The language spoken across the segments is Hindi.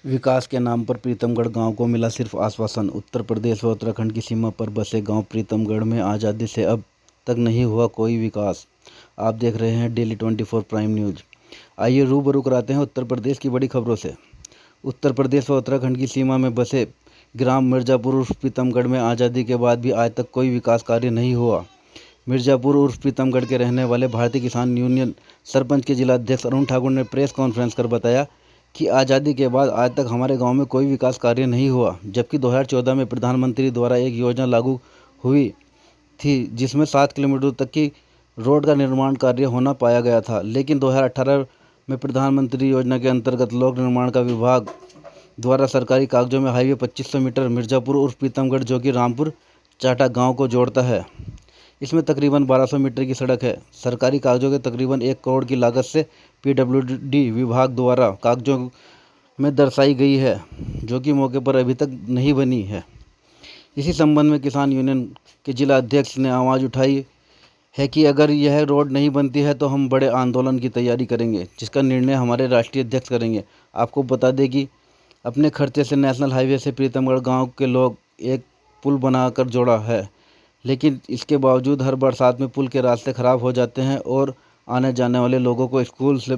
विकास के नाम पर प्रीतमगढ़ गांव को मिला सिर्फ आश्वासन। उत्तर प्रदेश व उत्तराखंड की सीमा पर बसे गांव प्रीतमगढ़ में आज़ादी से अब तक नहीं हुआ कोई विकास। आप देख रहे हैं डेली 24 प्राइम न्यूज़। आइए रूबरू कराते हैं उत्तर प्रदेश की बड़ी खबरों से। उत्तर प्रदेश व उत्तराखंड की सीमा में बसे ग्राम मिर्ज़ापुर उर्फ प्रीतमगढ़ में आज़ादी के बाद भी आज तक कोई विकास कार्य नहीं हुआ। मिर्ज़ापुर उर्फ प्रीतमगढ़ के रहने वाले भारतीय किसान यूनियन सरपंच के जिलाध्यक्ष अरुण ठाकुर ने प्रेस कॉन्फ्रेंस कर बताया कि आज़ादी के बाद आज तक हमारे गांव में कोई विकास कार्य नहीं हुआ, जबकि 2014 में प्रधानमंत्री द्वारा एक योजना लागू हुई थी जिसमें 7 किलोमीटर तक की रोड का निर्माण कार्य होना पाया गया था। लेकिन 2018 में प्रधानमंत्री योजना के अंतर्गत लोक निर्माण का विभाग द्वारा सरकारी कागजों में हाईवे 2500 मीटर मिर्ज़ापुर उर्फ प्रीतमगढ़ जो कि रामपुर चाटा गाँव को जोड़ता है, इसमें तकरीबन 1200 मीटर की सड़क है। सरकारी कागजों के तकरीबन 1 करोड़ की लागत से पीडब्ल्यूडी विभाग द्वारा कागजों में दर्शाई गई है, जो कि मौके पर अभी तक नहीं बनी है। इसी संबंध में किसान यूनियन के जिला अध्यक्ष ने आवाज़ उठाई है कि अगर यह रोड नहीं बनती है तो हम बड़े आंदोलन की तैयारी करेंगे, जिसका निर्णय हमारे राष्ट्रीय अध्यक्ष करेंगे। आपको बता दें कि अपने खर्चे से नेशनल हाईवे से प्रीतमगढ़ गाँव के लोग एक पुल बनाकर जोड़ा है, लेकिन इसके बावजूद हर बरसात में पुल के रास्ते ख़राब हो जाते हैं और आने जाने वाले लोगों को स्कूल से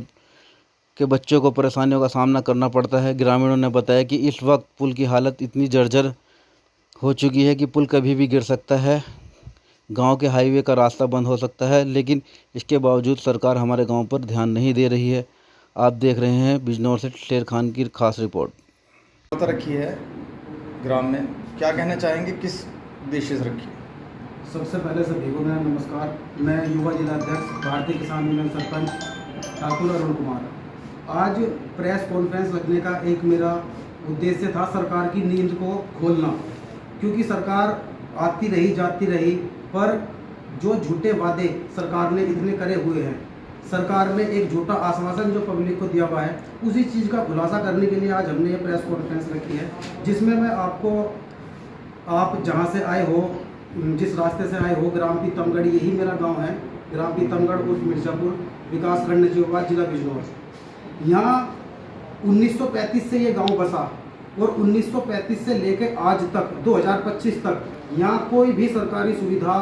के बच्चों को परेशानियों का सामना करना पड़ता है। ग्रामीणों ने बताया कि इस वक्त पुल की हालत इतनी जर्जर हो चुकी है कि पुल कभी भी गिर सकता है, गांव के हाईवे का रास्ता बंद हो सकता है, लेकिन इसके बावजूद सरकार हमारे गांव पर ध्यान नहीं दे रही है। आप देख रहे हैं बिजनौर से शेर खान की खास रिपोर्ट। रखी है ग्राम में, क्या कहना चाहेंगे, किस उद्देश्य से रखी है? सबसे पहले सभी को मेरा नमस्कार। मैं युवा जिलाध्यक्ष भारतीय किसान यूनियन सरपंच ठाकुर अरुण कुमार। आज प्रेस कॉन्फ्रेंस रखने का एक मेरा उद्देश्य था सरकार की नींद को खोलना, क्योंकि सरकार आती रही जाती रही, पर जो झूठे वादे सरकार ने इतने करे हुए हैं, सरकार ने एक झूठा आश्वासन जो पब्लिक को दिया हुआ है, उसी चीज़ का खुलासा करने के लिए आज हमने ये प्रेस कॉन्फ्रेंस रखी है, जिसमें मैं आपको, आप जहाँ से आए हो, जिस रास्ते से आए हो, ग्राम प्रीतमगढ़, यही मेरा गांव है, ग्राम प्रीतमगढ़ उर्फ मिर्ज़ापुर, विकासखंड नजीबाबाद, जिला बिजनौर। यहाँ 1935 से ये गांव बसा और 1935 से लेकर आज तक 2025 तक यहाँ कोई भी सरकारी सुविधा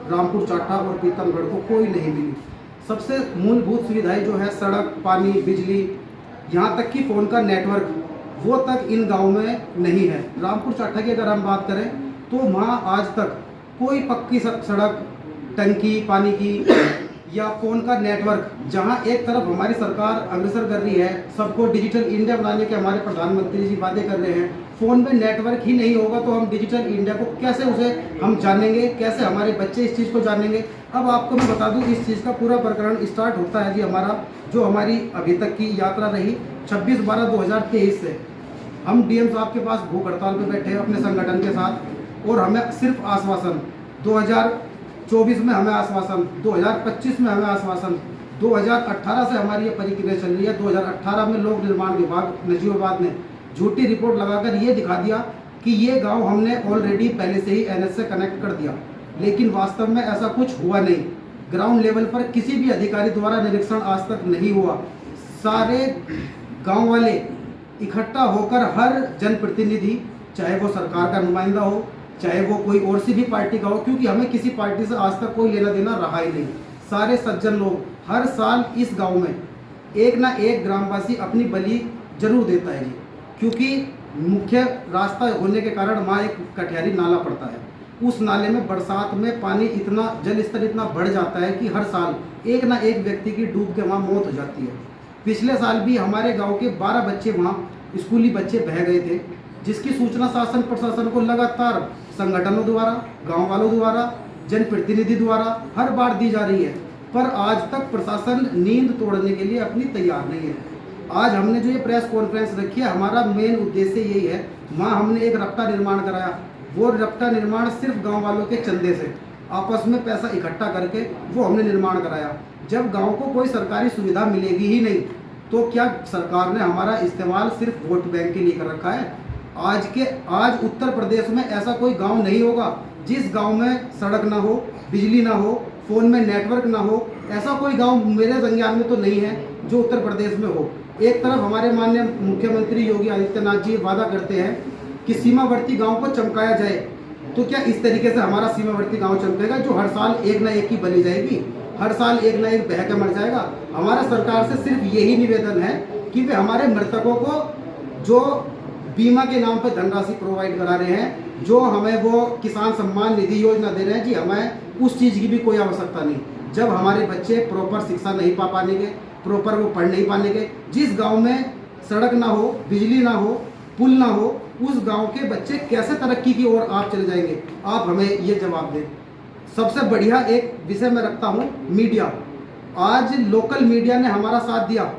रामपुर चाटा और प्रीतमगढ़ को कोई नहीं मिली। सबसे मूलभूत सुविधाएं जो है सड़क, पानी, बिजली, यहाँ तक कि फ़ोन का नेटवर्क, वो तक इन गाँव में नहीं है। रामपुर चाटा की अगर हम बात करें तो वहाँ आज तक कोई पक्की सड़क, टंकी पानी की या फ़ोन का नेटवर्क, जहां एक तरफ हमारी सरकार अग्रसर कर रही है, सबको डिजिटल इंडिया बनाने के हमारे प्रधानमंत्री जी वादे कर रहे हैं, फ़ोन में नेटवर्क ही नहीं होगा तो हम डिजिटल इंडिया को कैसे उसे हम जानेंगे, कैसे हमारे बच्चे इस चीज़ को जानेंगे। अब आपको मैं बता दूं, इस चीज़ का पूरा प्रकरण स्टार्ट होता है जी हमारा, जो हमारी अभी तक की यात्रा रही 26/12/2023 से। हम डीएम साहब के पास भूख हड़ताल पर बैठे अपने संगठन के साथ, और हमें सिर्फ आश्वासन, 2024 में हमें आश्वासन, 2025 में हमें आश्वासन, 2018 से हमारी ये प्रक्रिया चल रही है। 2018 में लोक निर्माण विभाग नजीबाबाद ने झूठी रिपोर्ट लगाकर ये दिखा दिया कि ये गांव हमने ऑलरेडी पहले से ही एनएच से कनेक्ट कर दिया, लेकिन वास्तव में ऐसा कुछ हुआ नहीं। ग्राउंड लेवल पर किसी भी अधिकारी द्वारा निरीक्षण आज तक नहीं हुआ। सारे गाँव वाले इकट्ठा होकर, हर जनप्रतिनिधि, चाहे वो सरकार का नुमाइंदा हो, चाहे वो कोई और सी भी पार्टी का हो, क्योंकि हमें किसी पार्टी से आज तक कोई लेना देना रहा ही नहीं। सारे सज्जन लोग हर साल इस गांव में एक ना एक ग्रामवासी अपनी बलि जरूर देता है जी, क्योंकि मुख्य रास्ता होने के कारण वहाँ एक कटियारी नाला पड़ता है। उस नाले में बरसात में पानी इतना, जल स्तर इतना बढ़ जाता है कि हर साल एक ना एक व्यक्ति की डूब के वहाँ मौत हो जाती है। पिछले साल भी हमारे गाँव के 12 बच्चे वहाँ, स्कूली बच्चे बह गए थे, जिसकी सूचना शासन प्रशासन को लगातार संगठनों द्वारा, गांव वालों द्वारा, जनप्रतिनिधि द्वारा हर बार दी जा रही है, पर आज तक प्रशासन नींद तोड़ने के लिए अपनी तैयार नहीं है। आज हमने जो ये प्रेस कॉन्फ्रेंस रखी है, हमारा मेन उद्देश्य यही है। वहाँ हमने एक रपटा निर्माण कराया, वो रपटा निर्माण सिर्फ गाँव वालों के चंदे से, आपस में पैसा इकट्ठा करके वो हमने निर्माण कराया। जब गाँव को कोई सरकारी सुविधा मिलेगी ही नहीं, तो क्या सरकार ने हमारा इस्तेमाल सिर्फ वोट बैंक के लिए कर रखा है? आज उत्तर प्रदेश में ऐसा कोई गांव नहीं होगा जिस गांव में सड़क ना हो, बिजली ना हो, फ़ोन में नेटवर्क ना हो। ऐसा कोई गांव मेरे संज्ञान में तो नहीं है जो उत्तर प्रदेश में हो। एक तरफ हमारे माननीय मुख्यमंत्री योगी आदित्यनाथ जी वादा करते हैं कि सीमावर्ती गांव को चमकाया जाए, तो क्या इस तरीके से हमारा सीमावर्ती गांव चमकेगा जो हर साल एक ना एक की बनी जाएगी, हर साल एक ना एक बह के मर जाएगा? हमारा सरकार से सिर्फ यही निवेदन है कि वे हमारे मृतकों को जो बीमा के नाम पर धनराशि प्रोवाइड करा रहे हैं, जो हमें वो किसान सम्मान निधि योजना दे रहे हैं जी, हमें उस चीज़ की भी कोई आवश्यकता नहीं। जब हमारे बच्चे प्रॉपर शिक्षा नहीं पा पाएंगे, प्रॉपर वो पढ़ नहीं पाएंगे, जिस गांव में सड़क ना हो, बिजली ना हो, पुल ना हो, उस गांव के बच्चे कैसे तरक्की की ओर आप चले जाएंगे? आप हमें ये जवाब दें। सबसे बढ़िया एक विषय मैं रखता हूँ, मीडिया। आज लोकल मीडिया ने हमारा साथ दिया,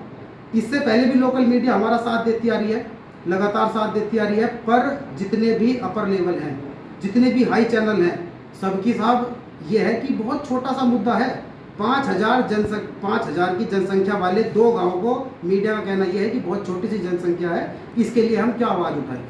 इससे पहले भी लोकल मीडिया हमारा साथ देती आ रही है, लगातार साथ देती आ रही है, पर जितने भी अपर लेवल हैं, जितने भी हाई चैनल हैं, सबकी साहब ये है कि बहुत छोटा सा मुद्दा है। 5,000 की जनसंख्या वाले 2 गाँव को मीडिया का कहना यह है कि बहुत छोटी सी जनसंख्या है, इसके लिए हम क्या आवाज़ उठाएं?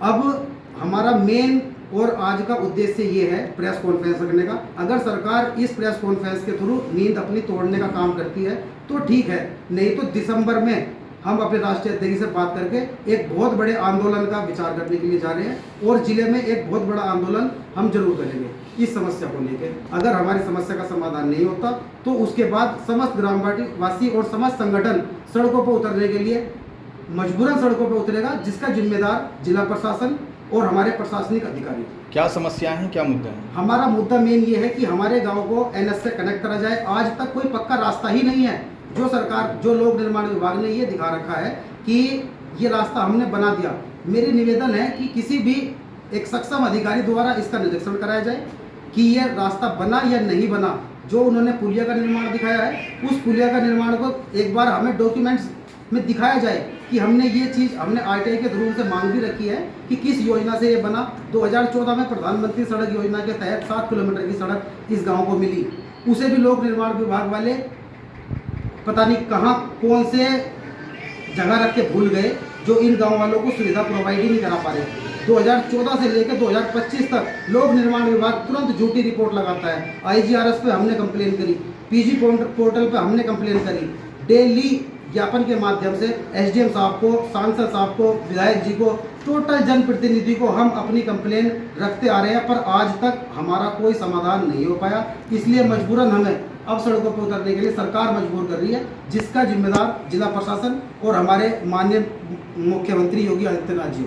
अब हमारा मेन और आज का उद्देश्य ये है प्रेस कॉन्फ्रेंस रखने का। अगर सरकार इस प्रेस कॉन्फ्रेंस के थ्रू नींद अपनी तोड़ने का काम करती है तो ठीक है, नहीं तो दिसंबर में हम अपने राष्ट्रीय अध्यक्ष से बात करके एक बहुत बड़े आंदोलन का विचार करने के लिए जा रहे हैं और जिले में एक बहुत बड़ा आंदोलन हम जरूर करेंगे इस समस्या को लेकर। अगर हमारी समस्या का समाधान नहीं होता तो उसके बाद समस्त ग्रामवासी और समस्त संगठन सड़कों पर उतरने के लिए मजबूरन सड़कों पर उतरेगा, जिसका जिम्मेदार जिला प्रशासन और हमारे प्रशासनिक अधिकारी। क्या समस्याएं हैं, क्या मुद्दे हैं? हमारा मुद्दा मेन ये है कि हमारे गांव को एनएच से कनेक्ट करा जाए। आज तक कोई पक्का रास्ता ही नहीं है। जो सरकार, जो लोक निर्माण विभाग ने ये दिखा रखा है कि ये रास्ता हमने बना दिया। मेरी निवेदन है कि किसी भी एक सक्षम अधिकारी द्वारा इसका निरीक्षण कराया जाए कि ये रास्ता बना या नहीं बना। जो उन्होंने पुलिया का निर्माण दिखाया है, उस पुलिया का निर्माण को एक बार हमें डॉक्यूमेंट्स में दिखाया जाए कि हमने ये चीज़, हमने आरटीआई के थ्रू से मांग भी रखी है कि किस योजना से ये बना। 2014 में प्रधानमंत्री सड़क योजना के तहत 7 किलोमीटर की सड़क इस गांव को मिली, उसे भी लोक निर्माण विभाग वाले पता नहीं कहाँ कौन से जगह रख के भूल गए, जो इन गांव वालों को सुविधा प्रोवाइड ही नहीं करा पा रहे। 2014 से लेकर 2025 तक लोक निर्माण विभाग तुरंत झूठी रिपोर्ट लगाता है। IGRS पे हमने कंप्लेन करी, PG पोर्टल पे हमने कंप्लेन करी, डेली ज्ञापन के माध्यम से SDM साहब को, सांसद साहब को, विधायक जी को, टोटल जनप्रतिनिधि को हम अपनी कंप्लेन रखते आ रहे हैं, पर आज तक हमारा कोई समाधान नहीं हो पाया। इसलिए मजबूरन हमें अब सड़कों पर उतरने के लिए सरकार मजबूर कर रही है, जिसका जिम्मेदार जिला प्रशासन और हमारे माननीय मुख्यमंत्री योगी आदित्यनाथ जी।